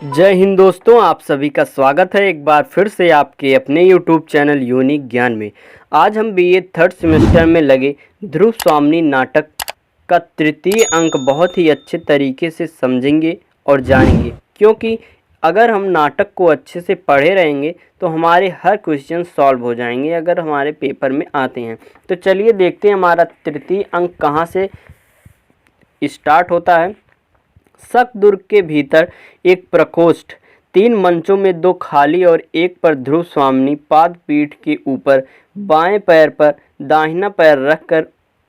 जय हिंद दोस्तों, आप सभी का स्वागत है एक बार फिर से आपके अपने YouTube चैनल यूनिक ज्ञान में। आज हम बीए थर्ड सेमेस्टर में लगे ध्रुव स्वामिनी नाटक का तृतीय अंक बहुत ही अच्छे तरीके से समझेंगे और जानेंगे, क्योंकि अगर हम नाटक को अच्छे से पढ़े रहेंगे तो हमारे हर क्वेश्चन सॉल्व हो जाएंगे अगर हमारे पेपर में आते हैं। तो चलिए देखते हैं हमारा तृतीय अंक कहाँ से स्टार्ट होता है। सक दुर्ग के भीतर एक प्रकोष्ठ, 3 मंचों में 2 खाली और एक पर ध्रुव स्वामिनी पाद पीठ के ऊपर बाएं पैर पर दाहिना पैर रखकर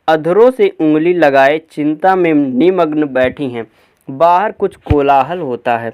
अधरों से उंगली लगाए चिंता में निमग्न बैठी हैं। बाहर कुछ कोलाहल होता है।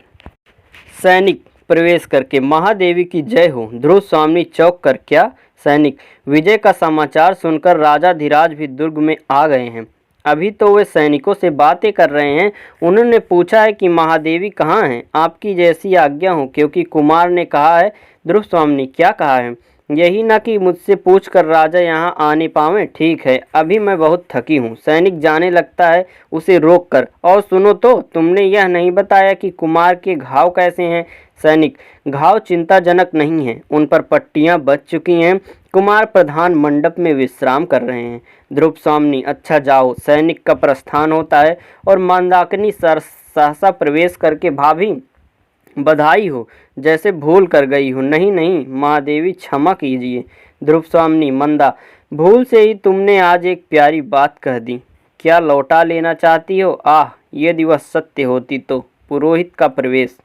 सैनिक प्रवेश करके महादेवी की जय हो। ध्रुव स्वामिनी चौंक कर, क्या सैनिक? विजय का समाचार सुनकर राजाधिराज भी दुर्ग में आ गए हैं। अभी तो वे सैनिकों से बातें कर रहे हैं। उन्होंने पूछा है कि महादेवी कहाँ हैं? आपकी जैसी आज्ञा हो, क्योंकि कुमार ने कहा है। ध्रुव स्वामिनी, क्या कहा है? यही ना कि मुझसे पूछकर राजा यहाँ आने पावें। ठीक है, अभी मैं बहुत थकी हूँ। सैनिक जाने लगता है उसे रोककर। और सुनो तो, तुमने यह नहीं बताया कि कुमार के घाव कैसे हैं? सैनिक, घाव चिंताजनक नहीं हैं, उन पर पट्टियाँ बच चुकी हैं। कुमार प्रधान मंडप में विश्राम कर रहे हैं। ध्रुव स्वामिनी, अच्छा जाओ। सैनिक का प्रस्थान होता है और मंदाकिनी सहसा प्रवेश करके, भाभी बधाई हो, जैसे भूल कर गई हो। नहीं नहीं महादेवी, क्षमा कीजिए। ध्रुव स्वामिनी, मंदा, भूल से ही तुमने आज एक प्यारी बात कह दी। क्या लौटा लेना चाहती हो? आह, यदि वह सत्य होती तो। पुरोहित का प्रवेश।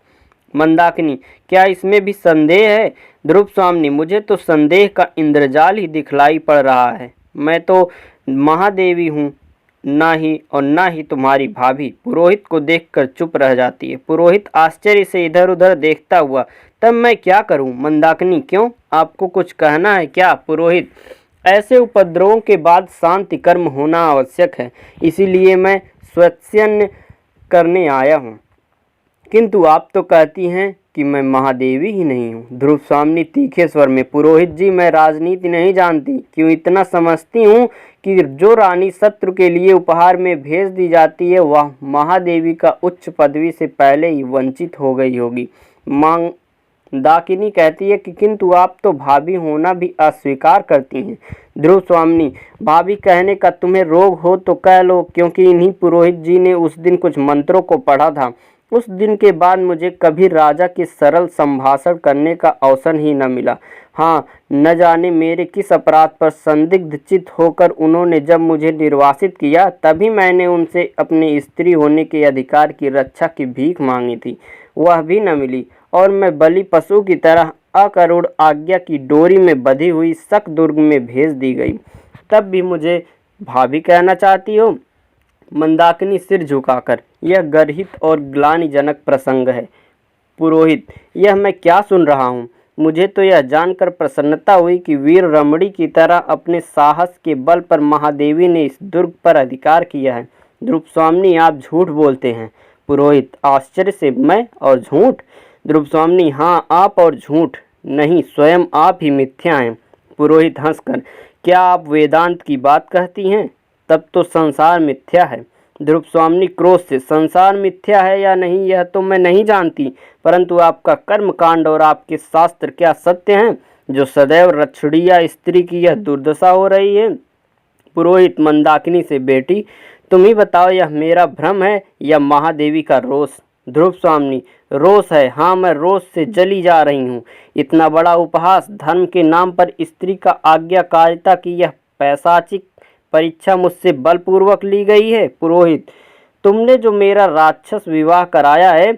मंदाकिनी, क्या इसमें भी संदेह है? ध्रुव स्वामिनी, मुझे तो संदेह का इंद्रजाल ही दिखलाई पड़ रहा है। मैं तो महादेवी हूँ ना ही तुम्हारी भाभी। पुरोहित को देखकर चुप रह जाती है। पुरोहित आश्चर्य से इधर उधर देखता हुआ, तब मैं क्या करूं? मंदाकिनी, क्यों, आपको कुछ कहना है क्या? पुरोहित, ऐसे उपद्रवों के बाद शांति कर्म होना आवश्यक है, इसीलिए मैं स्वच्छंद करने आया हूं। किंतु आप तो कहती हैं कि मैं महादेवी ही नहीं हूँ। ध्रुव स्वामिनी तीखे स्वर में, पुरोहित जी, मैं राजनीति नहीं जानती, क्यों इतना समझती हूँ कि जो रानी शत्रु के लिए उपहार में भेज दी जाती है वह महादेवी का उच्च पदवी से पहले ही वंचित हो गई होगी। मंदाकिनी कहती है कि किंतु आप तो भाभी होना भी अस्वीकार करती हैं। ध्रुव स्वामिनी, भाभी कहने का तुम्हें रोग हो तो कह लो, क्योंकि इन्हीं पुरोहित जी ने उस दिन कुछ मंत्रों को पढ़ा था। उस दिन के बाद मुझे कभी राजा के सरल संभाषण करने का अवसर ही न मिला। हाँ, न जाने मेरे किस अपराध पर संदिग्ध चित्त होकर उन्होंने जब मुझे निर्वासित किया, तभी मैंने उनसे अपने स्त्री होने के अधिकार की रक्षा की भीख मांगी थी। वह भी न मिली और मैं बलि पशु की तरह अकरुण आज्ञा की डोरी में बंधी हुई सक दुर्ग में भेज दी गई। तब भी मुझे भाभी कहना चाहती हो? मंदाकिनी सिर झुकाकर, यह गर्हित और ग्लानिजनक प्रसंग है। पुरोहित, यह मैं क्या सुन रहा हूँ? मुझे तो यह जानकर प्रसन्नता हुई कि वीर रमणी की तरह अपने साहस के बल पर महादेवी ने इस दुर्ग पर अधिकार किया है। ध्रुव स्वामिनी, आप झूठ बोलते हैं। पुरोहित आश्चर्य से, मैं और झूठ? ध्रुव स्वामिनी, हाँ, आप और झूठ नहीं, स्वयं आप ही मिथ्या हैं। पुरोहित हंसकर, क्या आप वेदांत की बात कहती हैं? तब तो संसार मिथ्या है। ध्रुव स्वामिनी क्रोध से, संसार मिथ्या है या नहीं यह तो मैं नहीं जानती, परंतु आपका कर्म कांड और आपके शास्त्र क्या सत्य हैं, जो सदैव रक्षड़िया स्त्री की यह दुर्दशा हो रही है? पुरोहित मंदाकिनी से, बेटी तुम ही बताओ, यह मेरा भ्रम है या महादेवी का रोष? ध्रुव स्वामिनी, रोष है। हाँ, मैं रोष से जली जा रही हूँ। इतना बड़ा उपहास, धर्म के नाम पर स्त्री का आज्ञाकारिता की यह पैशाचिक परीक्षा मुझसे बलपूर्वक ली गई है। पुरोहित, तुमने जो मेरा राक्षस विवाह कराया है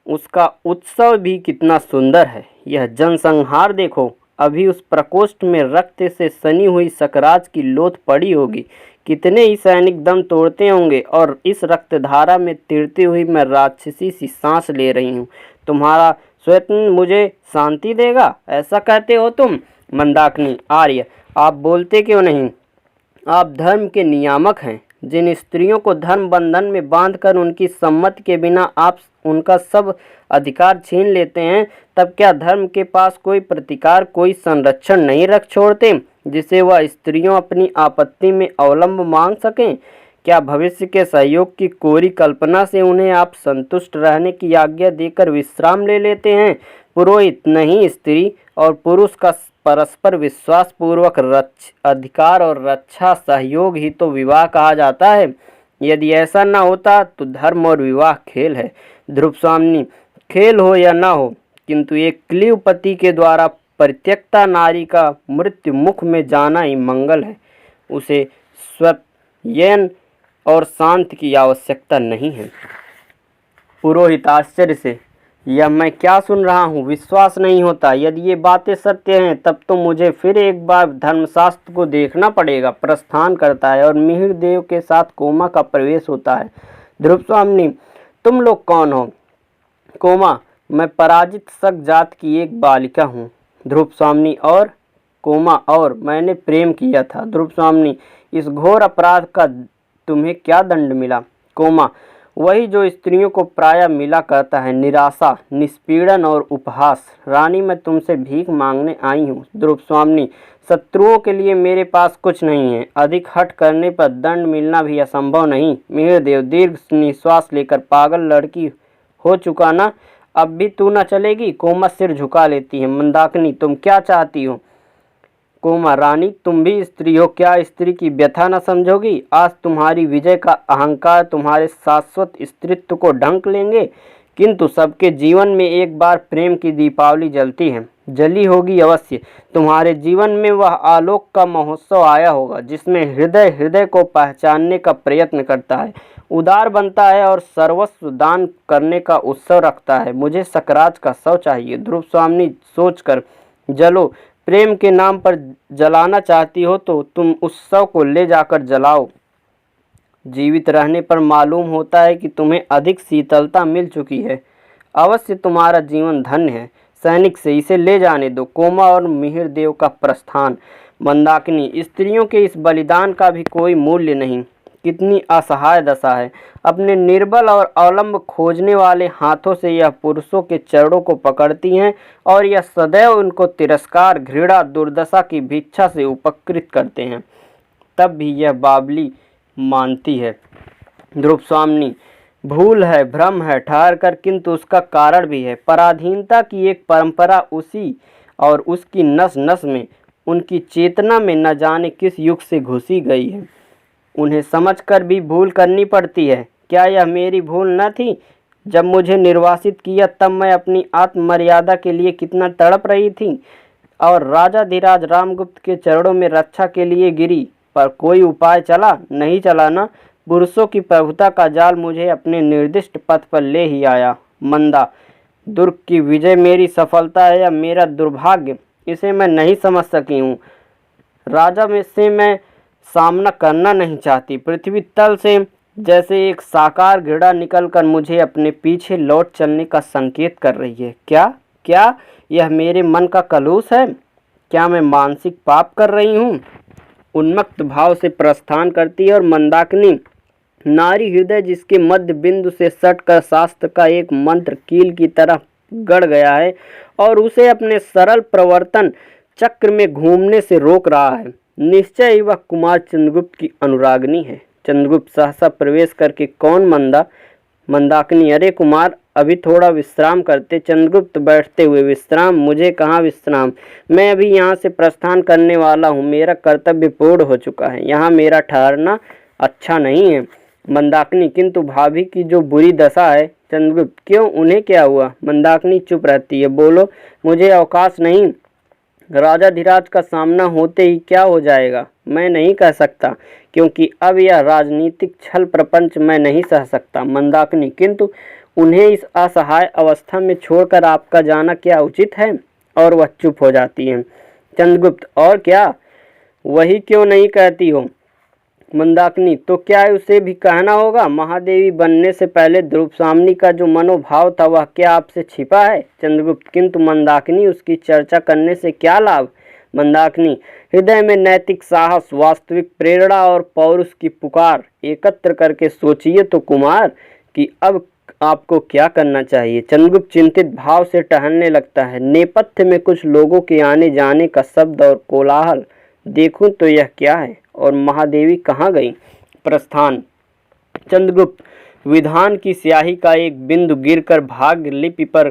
उसका उत्सव भी कितना सुंदर है। यह जनसंहार देखो, अभी उस प्रकोष्ठ में रक्त से सनी हुई सकराज की लोथ पड़ी होगी। कितने ही सैनिक दम तोड़ते होंगे और इस रक्तधारा में तिड़ती हुई मैं राक्षसी सी सांस ले रही हूँ। तुम्हारा स्वयं मुझे शांति देगा, ऐसा कहते हो तुम? मंदाकिनी, आर्य, आप बोलते क्यों नहीं? आप धर्म के नियामक हैं। जिन स्त्रियों को धर्म बंधन में बांधकर उनकी सम्मति के बिना आप उनका सब अधिकार छीन लेते हैं, तब क्या धर्म के पास कोई प्रतिकार, कोई संरक्षण नहीं रख छोड़ते, जिसे वह स्त्रियों अपनी आपत्ति में अवलंब मांग सकें? क्या भविष्य के सहयोग की कोरी कल्पना से उन्हें आप संतुष्ट रहने की आज्ञा देकर विश्राम ले लेते हैं? पुरोहित नहीं, स्त्री और पुरुष का परस्पर विश्वास पूर्वक अधिकार और रक्षा सहयोग ही तो विवाह कहा जाता है। यदि ऐसा न होता तो धर्म और विवाह खेल है। ध्रुव स्वामिनी, खेल हो या न हो, किंतु एक क्लीव पति के द्वारा परित्यक्ता नारी का मृत्यु मुख में जाना ही मंगल है। उसे स्वयं और शांत की आवश्यकता नहीं है। पुरोहित आश्चर्य से, यह मैं क्या सुन रहा हूँ? विश्वास नहीं होता। यदि ये बातें सत्य हैं तब तो मुझे फिर एक बार धर्मशास्त्र को देखना पड़ेगा। प्रस्थान करता है और मिहिर देव के साथ कोमा का प्रवेश होता है। ध्रुव स्वामिनी, तुम लोग कौन हो? कोमा, मैं पराजित शक जात की एक बालिका हूँ। ध्रुव स्वामिनी, और? कोमा, और मैंने प्रेम किया था। ध्रुव स्वामिनी, इस घोर अपराध का तुम्हें क्या दंड मिला? कोमा, वही जो स्त्रियों को प्रायः मिला करता है, निराशा, निष्पीड़न और उपहास। रानी, मैं तुमसे भीख मांगने आई हूँ। ध्रुव स्वामिनी, शत्रुओं के लिए मेरे पास कुछ नहीं है। अधिक हठ करने पर दंड मिलना भी असंभव नहीं। मिहिरदेव दीर्घ निश्वास लेकर, पागल लड़की हो चुका ना, अब भी तू न चलेगी? कोमा सिर झुका लेती है। मंदाकिनी, तुम क्या चाहती हो? कोमा, रानी, तुम भी स्त्री हो, क्या स्त्री की व्यथा न समझोगी? आज तुम्हारी विजय का अहंकार तुम्हारे शाश्वत स्त्रीत्व को ढंक लेंगे, किंतु सबके जीवन में एक बार प्रेम की दीपावली जलती है। जली होगी अवश्य। तुम्हारे जीवन में वह आलोक का महोत्सव आया होगा जिसमें हृदय हृदय को पहचानने का प्रयत्न करता है, उदार बनता है और सर्वस्व दान करने का उत्सव रखता है। मुझे सकराज का शव चाहिए। ध्रुव स्वामिनी सोचकर, जलो। प्रेम के नाम पर जलाना चाहती हो तो तुम उस शव को ले जाकर जलाओ। जीवित रहने पर मालूम होता है कि तुम्हें अधिक शीतलता मिल चुकी है। अवश्य तुम्हारा जीवन धन्य है। सैनिक से इसे ले जाने दो। कोमा और मिहिर देव का प्रस्थान। मंदाकिनी, स्त्रियों के इस बलिदान का भी कोई मूल्य नहीं। कितनी असहाय दशा है। अपने निर्बल और अवलंब खोजने वाले हाथों से यह पुरुषों के चरणों को पकड़ती हैं और यह सदैव उनको तिरस्कार, घृणा, दुर्दशा की भिक्षा से उपकृत करते हैं। तब भी यह बावली मानती है। ध्रुव स्वामिनी, भूल है, भ्रम है, ठहर कर, किंतु उसका कारण भी है। पराधीनता की एक परंपरा उसी और उसकी नस नस में, उनकी चेतना में न जाने किस युग से घुसी गई है। उन्हें समझकर भी भूल करनी पड़ती है। क्या यह मेरी भूल न थी? जब मुझे निर्वासित किया तब मैं अपनी आत्ममर्यादा के लिए कितना तड़प रही थी और राजाधिराज रामगुप्त के चरणों में रक्षा के लिए गिरी, पर कोई उपाय चला नहीं। चला ना। पुरुषों की प्रभुता का जाल मुझे अपने निर्दिष्ट पथ पर ले ही आया। मंदा, दुर्ग की विजय मेरी सफलता है या मेरा दुर्भाग्य, इसे मैं नहीं समझ सकी हूँ। राजा में से मैं सामना करना नहीं चाहती। पृथ्वी तल से जैसे एक साकार घृणा निकलकर मुझे अपने पीछे लौट चलने का संकेत कर रही है। क्या यह मेरे मन का कलुष है? क्या मैं मानसिक पाप कर रही हूँ? उन्मत्त भाव से प्रस्थान करती है और मंदाकिनी, नारी हृदय जिसके मध्य बिंदु से सटकर शास्त्र का एक मंत्र कील की तरह गड़ गया है और उसे अपने सरल प्रवर्तन चक्र में घूमने से रोक रहा है, निश्चय ही वह कुमार चंद्रगुप्त की अनुरागनी है। चंद्रगुप्त सहसा प्रवेश करके, कौन? मंदाकिनी, अरे कुमार, अभी थोड़ा विश्राम करते। चंद्रगुप्त बैठते हुए, विश्राम? मुझे कहाँ विश्राम? मैं अभी यहाँ से प्रस्थान करने वाला हूँ। मेरा कर्तव्य पूर्ण हो चुका है। यहाँ मेरा ठहरना अच्छा नहीं है। मंदाकिनी, किंतु भाभी की जो बुरी दशा है। चंद्रगुप्त, क्यों, उन्हें क्या हुआ? मंदाकिनी चुप रहती है। बोलो, मुझे अवकाश नहीं। राजाधिराज का सामना होते ही क्या हो जाएगा मैं नहीं कह सकता, क्योंकि अब यह राजनीतिक छल प्रपंच मैं नहीं सह सकता। मंदाकिनी, किंतु उन्हें इस असहाय अवस्था में छोड़कर आपका जाना क्या उचित है? और वह चुप हो जाती है। चंद्रगुप्त, और क्या? वही क्यों नहीं कहती हो? मंदाकिनी, तो क्या उसे भी कहना होगा? महादेवी बनने से पहले ध्रुव स्वामिनी का जो मनोभाव था वह क्या आपसे छिपा है? चंद्रगुप्त, किंतु मंदाकिनी, उसकी चर्चा करने से क्या लाभ? मंदाकिनी, हृदय में नैतिक साहस, वास्तविक प्रेरणा और पौरुष की पुकार एकत्र करके सोचिए तो कुमार कि अब आपको क्या करना चाहिए। चंद्रगुप्त चिंतित भाव से टहलने लगता है। नेपथ्य में कुछ लोगों के आने जाने का शब्द और कोलाहल। देखूं तो यह क्या है, और महादेवी कहाँ गई? प्रस्थान। चंद्रगुप्त, विधान की स्याही का एक बिंदु गिरकर भाग्य लिपि पर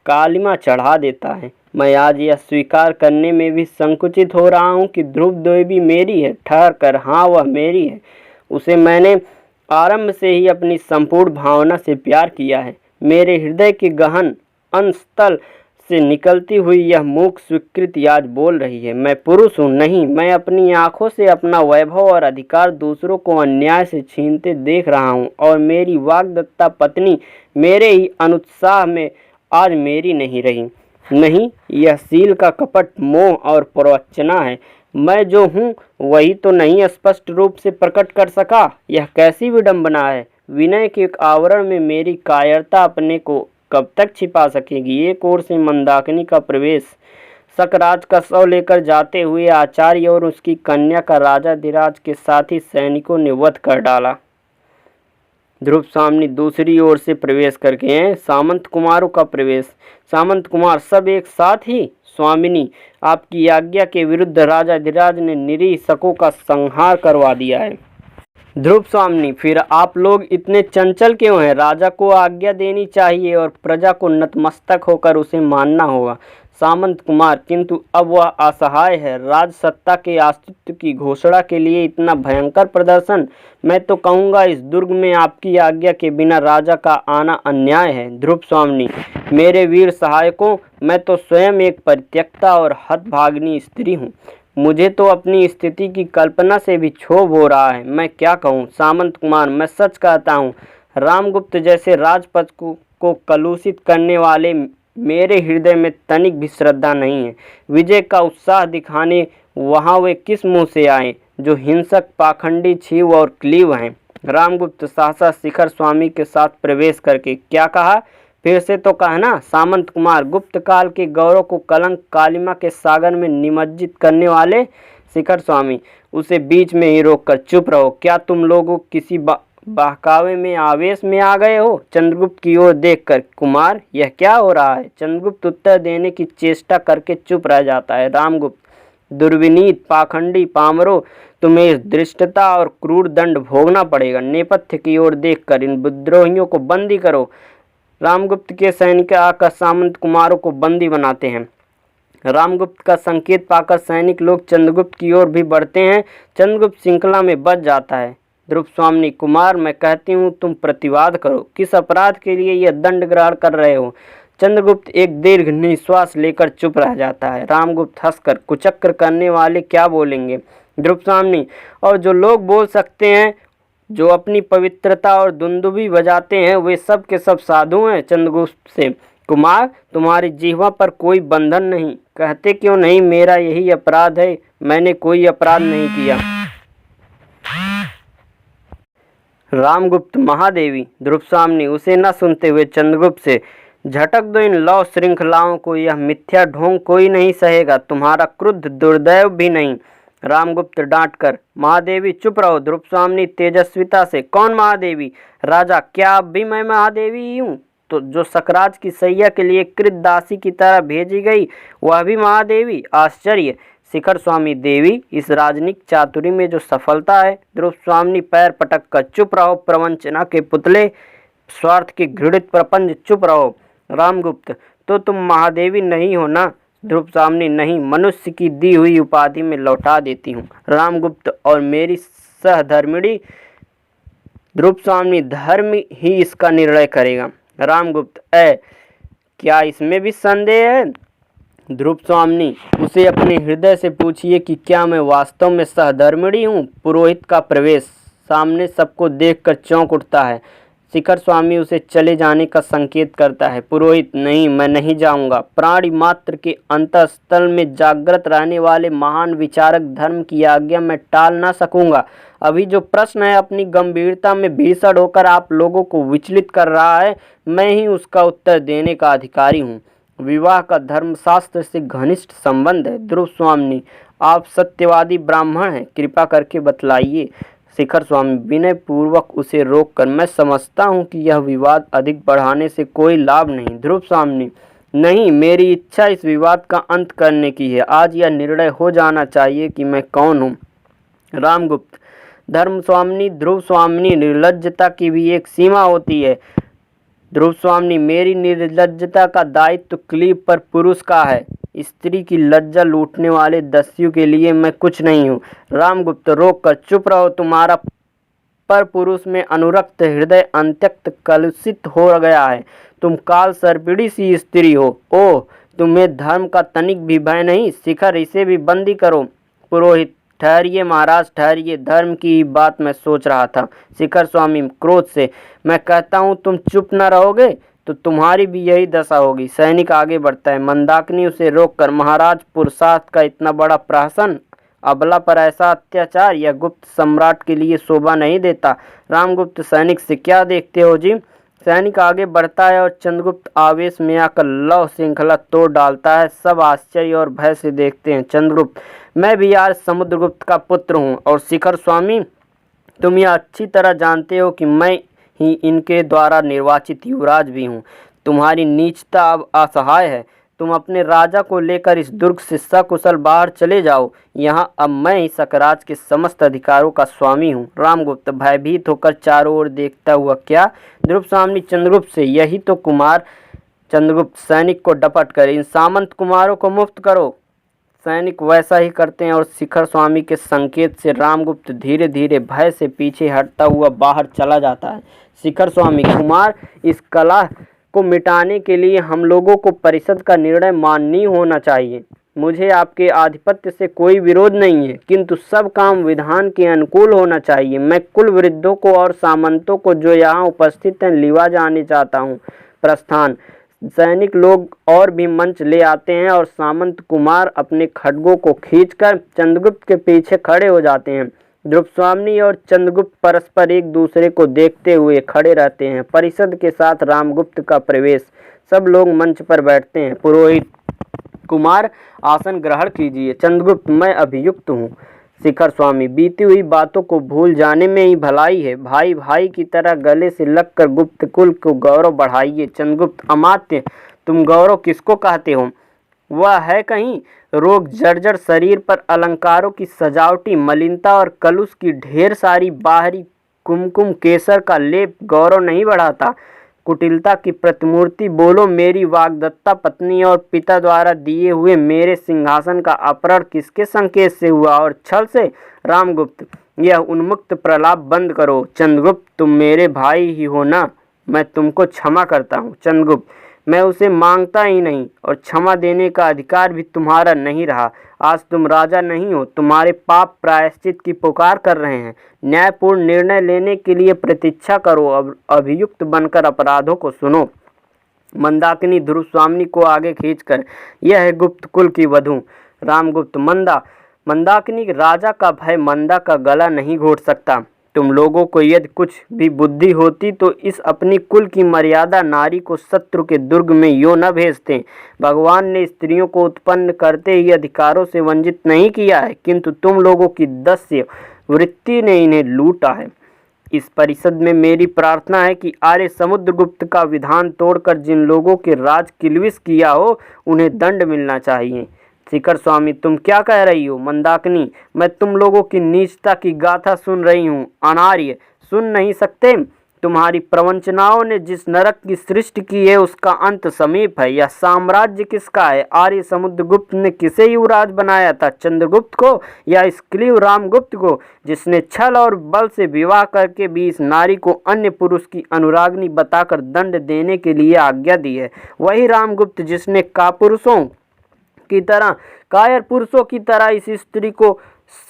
कालिमा चढ़ा देता है। मैं आज यह स्वीकार करने में भी संकुचित हो रहा हूँ कि ध्रुव देवी मेरी है। ठहर कर, हाँ, वह मेरी है। उसे मैंने आरंभ से ही अपनी संपूर्ण भावना से प्यार किया है। मेरे हृदय के गहन अंतस्थल से निकलती हुई यह मूक स्वीकृति आज बोल रही है। मैं पुरुष हूँ नहीं, मैं अपनी आंखों से अपना वैभव और अधिकार दूसरों को अन्याय से छीनते देख रहा हूँ, और मेरी वाग्दत्ता पत्नी मेरे ही अनुत्साह में आज मेरी नहीं रही। नहीं, यह सील का कपट, मोह और प्रवचना है। मैं जो हूँ वही तो नहीं स्पष्ट रूप से प्रकट कर सका। यह कैसी विडंबना है। विनय के एक आवरण में मेरी कायरता अपने को कब तक छिपा सकेगी। एक ओर से मंदाकिनी का प्रवेश, सकराज का शव लेकर जाते हुए आचार्य और उसकी कन्या का राजाधिराज के साथी सैनिकों ने वध कर डाला। ध्रुव स्वामी दूसरी ओर से प्रवेश करके हैं। सामंत कुमारों का प्रवेश, सामंत कुमार सब एक साथ ही। स्वामिनी, आपकी आज्ञा के विरुद्ध राजाधिराज ने निरीह शकों का संहार करवा दिया है। ध्रुव स्वामी, फिर आप लोग इतने चंचल क्यों हैं? राजा को आज्ञा देनी चाहिए और प्रजा को नतमस्तक होकर उसे मानना होगा। सामंत कुमार, किंतु अब वह असहाय है। राज सत्ता के अस्तित्व की घोषणा के लिए इतना भयंकर प्रदर्शन। मैं तो कहूँगा इस दुर्ग में आपकी आज्ञा के बिना राजा का आना अन्याय है। ध्रुव स्वामी, मेरे वीर सहायकों, मैं तो स्वयं एक परित्यक्ता और हतभागिनी स्त्री हूँ। मुझे तो अपनी स्थिति की कल्पना से भी क्षोभ हो रहा है। मैं क्या कहूँ? सामंत कुमार, मैं सच कहता हूँ, रामगुप्त जैसे राजपथ को कलुषित करने वाले मेरे हृदय में तनिक भी श्रद्धा नहीं है। विजय का उत्साह दिखाने वहाँ वे किस मुँह से आए, जो हिंसक, पाखंडी, छीव और क्लीव हैं। रामगुप्त सहसा शिखर स्वामी के साथ प्रवेश करके क्या कहा? फिर से तो कहना। सामंत कुमार, गुप्त काल के गौरव को कलंक कालिमा के सागर में निमज्जित करने वाले शिखर स्वामी, उसे बीच में ही रोककर चुप रहो। क्या तुम लोग किसी बहकावे में आवेश में आ गए हो? चंद्रगुप्त की ओर देखकर, कुमार, यह क्या हो रहा है? चंद्रगुप्त उत्तर देने की चेष्टा करके चुप रह जाता है। रामगुप्त, दुर्विनीत, पाखंडी, पामरों, तुम्हें इस धृष्टता और क्रूर दंड भोगना पड़ेगा। नेपथ्य की ओर देखकर, इन विद्रोहियों को बंदी करो। रामगुप्त के सैनिक आकर सामंत कुमारों को बंदी बनाते हैं। रामगुप्त का संकेत पाकर सैनिक लोग चंद्रगुप्त की ओर भी बढ़ते हैं। चंद्रगुप्त श्रृंखला में बच जाता है। ध्रुव स्वामी, कुमार, मैं कहती हूँ तुम प्रतिवाद करो। किस अपराध के लिए यह दंड ग्रहण कर रहे हो? चंद्रगुप्त एक दीर्घ निश्वास लेकर चुप रह जाता है। रामगुप्त हंसकर, कुचक्र करने वाले क्या बोलेंगे? ध्रुव स्वामी, और जो लोग बोल सकते हैं, जो अपनी पवित्रता और दुंदुभी बजाते हैं, वे सब के सब साधु हैं। चंद्रगुप्त से, कुमार, तुम्हारी जिह्वा पर कोई बंधन नहीं। कहते क्यों नहीं? मेरा यही अपराध है। मैंने कोई अपराध नहीं किया। रामगुप्त, महादेवी। ध्रुव स्वामी उसे न सुनते हुए चंद्रगुप्त से, झटक दो इन लौ श्रृंखलाओं को। यह मिथ्या ढोंग कोई नहीं सहेगा, तुम्हारा क्रुद्ध दुर्दैव भी नहीं। रामगुप्त डांट कर, महादेवी, चुप रहो। ध्रुव स्वामी तेजस्विता से, कौन महादेवी? राजा, क्या अब भी मैं महादेवी ही हूँ? तो जो सकराज की सैया के लिए कृत दासी की तरह भेजी गई, वह भी महादेवी? आश्चर्य। शिखर स्वामी, देवी, इस राजनीतिक चातुरी में जो सफलता है। ध्रुव स्वामी पैर पटक कर, चुप रहो प्रवंचना के पुतले, स्वार्थ के घृणित प्रपंच, चुप रहो। रामगुप्त, तो तुम महादेवी नहीं हो ना? ध्रुव स्वामी, नहीं, मनुष्य की दी हुई उपाधि में लौटा देती हूँ। रामगुप्त, और मेरी सहधर्मिणी? ध्रुव स्वामी, धर्म ही इसका निर्णय करेगा। रामगुप्त, क्या इसमें भी संदेह है? ध्रुव स्वामी, उसे अपने हृदय से पूछिए कि क्या मैं वास्तव में सहधर्मिणी हूँ? पुरोहित का प्रवेश, सामने सबको देखकर चौंक उठता है। शिखर स्वामी उसे चले जाने का संकेत करता है। पुरोहित, नहीं, मैं नहीं जाऊंगा। प्राणी मात्र के अंतःस्थल में जागृत रहने वाले महान विचारक धर्म की आज्ञा मैं टाल ना सकूंगा। अभी जो प्रश्न है अपनी गंभीरता में भीषण होकर आप लोगों को विचलित कर रहा है, मैं ही उसका उत्तर देने का अधिकारी हूँ। विवाह का धर्मशास्त्र से घनिष्ठ संबंध है। ध्रुव स्वामी, आप सत्यवादी ब्राह्मण हैं, कृपा करके बतलाइए। शिखर स्वामी विनय पूर्वक उसे रोककर, मैं समझता हूँ कि यह विवाद अधिक बढ़ाने से कोई लाभ नहीं। ध्रुव स्वामी, नहीं, मेरी इच्छा इस विवाद का अंत करने की है। आज यह निर्णय हो जाना चाहिए कि मैं कौन हूँ। रामगुप्त, धर्म स्वामिनी, ध्रुव स्वामिनी, निर्लज्जता की भी एक सीमा होती है। ध्रुव स्वामिनी, मेरी निर्लज्जता का दायित्व क्लीब पर पुरुष का है। स्त्री की लज्जा लूटने वाले दस्यु के लिए मैं कुछ नहीं हूँ। रामगुप्त, रोक कर चुप रहो। तुम्हारा पर पुरुष में अनुरक्त हृदय अत्यंत कलुषित हो गया है। तुम काल सर्पिणी सी स्त्री हो। ओह, तुम्हें धर्म का तनिक भी भय नहीं। शिखर, इसे भी बंदी करो। पुरोहित, ठहरिए महाराज, ठहरिए, धर्म की ही बात मैं सोच रहा था। शिखर स्वामी क्रोध से, मैं कहता हूँ तुम चुप न रहोगे तो तुम्हारी भी यही दशा होगी। सैनिक आगे बढ़ता है। मंदाकिनी उसे रोककर, महाराज, पुरुषार्थ का इतना बड़ा प्रहसन, अबला पर ऐसा अत्याचार, यह गुप्त सम्राट के लिए शोभा नहीं देता। रामगुप्त, सैनिक से क्या देखते हो जी? सैनिक आगे बढ़ता है और चंद्रगुप्त आवेश में आकर लौ श्रृंखला तोड़ डालता है। सब आश्चर्य और भय से देखते हैं। चंद्रगुप्त, मैं भी आज समुद्रगुप्त का पुत्र हूँ। और शिखर स्वामी, तुम यह अच्छी तरह जानते हो कि मैं ही इनके द्वारा निर्वाचित युवराज भी हूँ। तुम्हारी नीचता अब असहाय है। तुम अपने राजा को लेकर इस दुर्ग से सकुशल बाहर चले जाओ। यहाँ अब मैं ही सकराज के समस्त अधिकारों का स्वामी हूँ। रामगुप्त भयभीत होकर चारों ओर देखता हुआ, क्या? ध्रुव स्वामी चंद्रगुप्त से, यही तो कुमार। चंद्रगुप्त सैनिक को डपट कर, इन सामंत कुमारों को मुक्त करो। सैनिक वैसा ही करते हैं और शिखर स्वामी के संकेत से रामगुप्त धीरे धीरे भय से पीछे हटता हुआ बाहर चला जाता है। शिखर स्वामी, कुमार, इस कला को मिटाने के लिए हम लोगों को परिषद का निर्णय माननीय होना चाहिए। मुझे आपके आधिपत्य से कोई विरोध नहीं है, किंतु सब काम विधान के अनुकूल होना चाहिए। मैं कुल वृद्धों को और सामंतों को जो यहाँ उपस्थित हैं लिवा जाने चाहता हूँ। प्रस्थान। सैनिक लोग और भी मंच ले आते हैं और सामंत कुमार अपने खड्गों को खींचकर चंद्रगुप्त के पीछे खड़े हो जाते हैं। ध्रुव स्वामी और चंद्रगुप्त परस्पर एक दूसरे को देखते हुए खड़े रहते हैं। परिषद के साथ रामगुप्त का प्रवेश। सब लोग मंच पर बैठते हैं। पुरोहित, कुमार, आसन ग्रहण कीजिए। चंद्रगुप्त, मैं अभियुक्त हूँ। शिखर स्वामी, बीती हुई बातों को भूल जाने में ही भलाई है। भाई भाई की तरह गले से लगकर गुप्त कुल को गौरव बढ़ाइए। चंद्रगुप्त, अमात्य, तुम गौरव किसको कहते हो? वह है कहीं रोग जर्जर शरीर पर अलंकारों की सजावटी मलिनता और कलुष की ढेर सारी बाहरी कुमकुम केसर का लेप गौरव नहीं बढ़ाता। कुटिलता की प्रतिमूर्ति, बोलो, मेरी वाग्दत्ता पत्नी और पिता द्वारा दिए हुए मेरे सिंहासन का अपहरण किसके संकेत से हुआ और छल से? रामगुप्त, यह उन्मुक्त प्रलाप बंद करो। चंद्रगुप्त, तुम मेरे भाई ही हो ना? मैं तुमको क्षमा करता हूँ। चंद्रगुप्त, मैं उसे मांगता ही नहीं और क्षमा देने का अधिकार भी तुम्हारा नहीं रहा। आज तुम राजा नहीं हो। तुम्हारे पाप प्रायश्चित की पुकार कर रहे हैं। न्यायपूर्ण निर्णय लेने के लिए प्रतीक्षा करो। अब अभियुक्त बनकर अपराधों को सुनो। मंदाकिनी ध्रुव स्वामी को आगे खींचकर, यह है गुप्त कुल की वधू। रामगुप्त, मंदाकिनी, राजा का भय मंदा का गला नहीं घोट सकता। तुम लोगों को यदि कुछ भी बुद्धि होती तो इस अपनी कुल की मर्यादा नारी को शत्रु के दुर्ग में यो न भेजते। भगवान ने स्त्रियों को उत्पन्न करते ही अधिकारों से वंचित नहीं किया है, किंतु तुम लोगों की दस्य वृत्ति ने इन्हें लूटा है। इस परिषद में मेरी प्रार्थना है कि आर्य समुद्रगुप्त का विधान तोड़कर जिन लोगों के राज किलविश किया हो उन्हें दंड मिलना चाहिए। शिखर स्वामी, तुम क्या कह रही हो? मंदाकिनी, मैं तुम लोगों की नीचता की गाथा सुन रही हूँ। अनार्य, सुन नहीं सकते? तुम्हारी प्रवंचनाओं ने जिस नरक की सृष्टि की है उसका अंत समीप है। यह साम्राज्य किसका है? आर्य समुद्रगुप्त ने किसे युवराज बनाया था? चंद्रगुप्त को या इस क्लीव रामगुप्त को, जिसने छल और बल से विवाह करके भी इस नारी को अन्य पुरुष की अनुरागनी बताकर दंड देने के लिए आज्ञा दी है? वही रामगुप्त जिसने कापुरुषों की तरह, कायर पुरुषों की तरह इस स्त्री को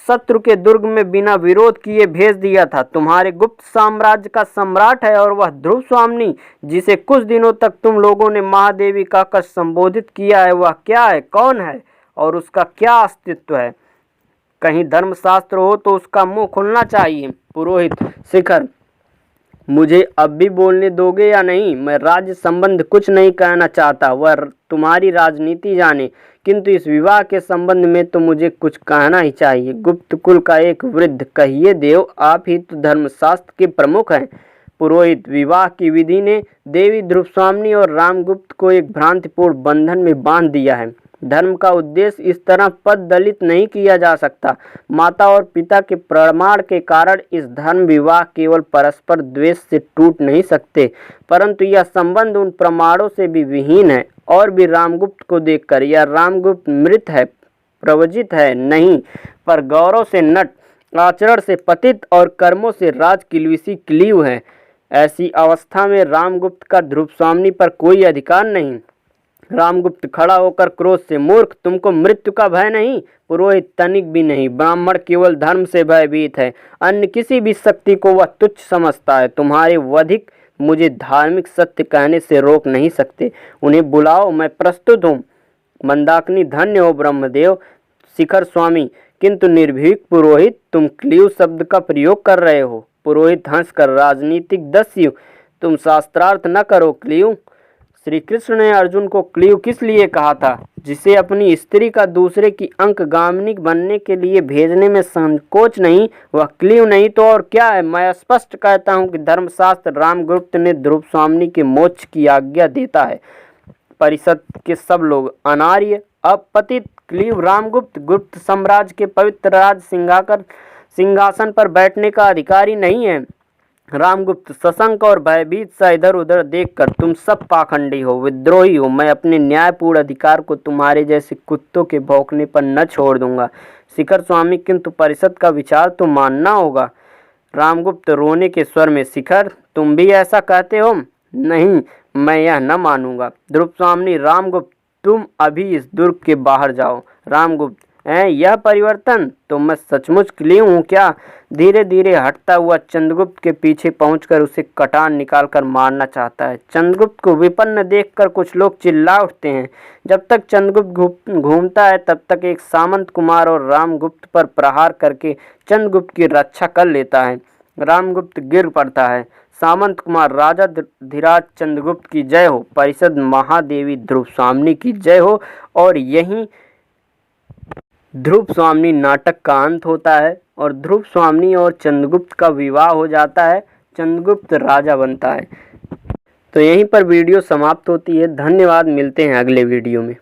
शत्रु के दुर्ग में बिना विरोध किए भेज दिया था। तुम्हारे गुप्त साम्राज्य का सम्राट है और वह ध्रुव स्वामी, जिसे कुछ दिनों तक तुम लोगों ने महादेवी कहकर संबोधित किया है, वह क्या है, कौन है और उसका क्या अस्तित्व है? कहीं धर्मशास्त्र हो तो उसका मुंह खुलना चाहिए। पुरोहित, शिखर, मुझे अब भी बोलने दोगे या नहीं? मैं राज्य संबंध कुछ नहीं कहना चाहता, वह तुम्हारी राजनीति जाने, किंतु इस विवाह के संबंध में तो मुझे कुछ कहना ही चाहिए। गुप्त कुल का एक वृद्ध, कहिए देव, आप ही तो धर्मशास्त्र के प्रमुख हैं। पुरोहित, विवाह की विधि ने देवी ध्रुव स्वामी और रामगुप्त को एक भ्रांतिपूर्ण बंधन में बांध दिया है। धर्म का उद्देश्य इस तरह पद दलित नहीं किया जा सकता। माता और पिता के प्रमाण के कारण इस धर्म विवाह केवल परस्पर द्वेष से टूट नहीं सकते, परंतु यह संबंध उन प्रमाणों से भी विहीन है। और भी रामगुप्त को देखकर यह रामगुप्त मृत है, प्रवजित है नहीं, पर गौरव से नट, आचरण से पतित और कर्मों से राजकिल्विसी क्लीव है। ऐसी अवस्था में रामगुप्त का ध्रुवस्वामिनी पर कोई अधिकार नहीं। रामगुप्त खड़ा होकर क्रोध से, मूर्ख, तुमको मृत्यु का भय नहीं? पुरोहित, तनिक भी नहीं। ब्राह्मण केवल धर्म से भयभीत है, अन्य किसी भी शक्ति को वह तुच्छ समझता है। तुम्हारे वधिक मुझे धार्मिक सत्य कहने से रोक नहीं सकते। उन्हें बुलाओ, मैं प्रस्तुत हूँ। मंदाकिनी, धन्य हो ब्रह्मदेव शिखर स्वामी, किंतु निर्भीक पुरोहित, तुम क्लीव शब्द का प्रयोग कर रहे हो। पुरोहित हंसकर, राजनीतिक दस्यु, तुम शास्त्रार्थ न करो क्लीव। श्री कृष्ण ने अर्जुन को क्लीव किस लिए कहा था? जिसे अपनी स्त्री का दूसरे की अंकगामिनी बनने के लिए भेजने में संकोच नहीं, वह क्लीव नहीं तो और क्या है? मैं स्पष्ट कहता हूँ कि धर्मशास्त्र रामगुप्त ने ध्रुवस्वामिनी के मोक्ष की आज्ञा देता है। परिषद के सब लोग अनार्य, अपतित क्लीव रामगुप्त गुप्त साम्राज्य के पवित्र राज सिंहासन पर बैठने का अधिकारी नहीं है। रामगुप्त सशंक और भयभीत सा इधर उधर देखकर, तुम सब पाखंडी हो, विद्रोही हो। मैं अपने न्यायपूर्ण अधिकार को तुम्हारे जैसे कुत्तों के भौंकने पर न छोड़ दूंगा। शिखर स्वामी, किंतु परिषद का विचार तो मानना होगा। रामगुप्त रोने के स्वर में, शिखर, तुम भी ऐसा कहते हो? नहीं, मैं यह न मानूंगा। ध्रुवस्वामिनी, रामगुप्त, तुम अभी इस दुर्ग के बाहर जाओ। रामगुप्त, यह परिवर्तन, तो मैं सचमुच क्लीव हूँ क्या? धीरे धीरे हटता हुआ चंद्रगुप्त के पीछे पहुंचकर उसे कटान निकालकर मारना चाहता है। चंद्रगुप्त को विपन्न देखकर कुछ लोग चिल्ला उठते हैं। जब तक चंद्रगुप्त घूमता है तब तक एक सामंत कुमार और रामगुप्त पर प्रहार करके चंद्रगुप्त की रक्षा कर लेता है। रामगुप्त गिर पड़ता है। सामंत कुमार, राजा धीराज चंद्रगुप्त की जय हो। परिषद, महादेवी ध्रुवस्वामिनी की जय हो। और यहीं ध्रुवस्वामिनी नाटक का अंत होता है और ध्रुवस्वामिनी और चंद्रगुप्त का विवाह हो जाता है। चंद्रगुप्त राजा बनता है। तो यहीं पर वीडियो समाप्त होती है। धन्यवाद, मिलते हैं अगले वीडियो में।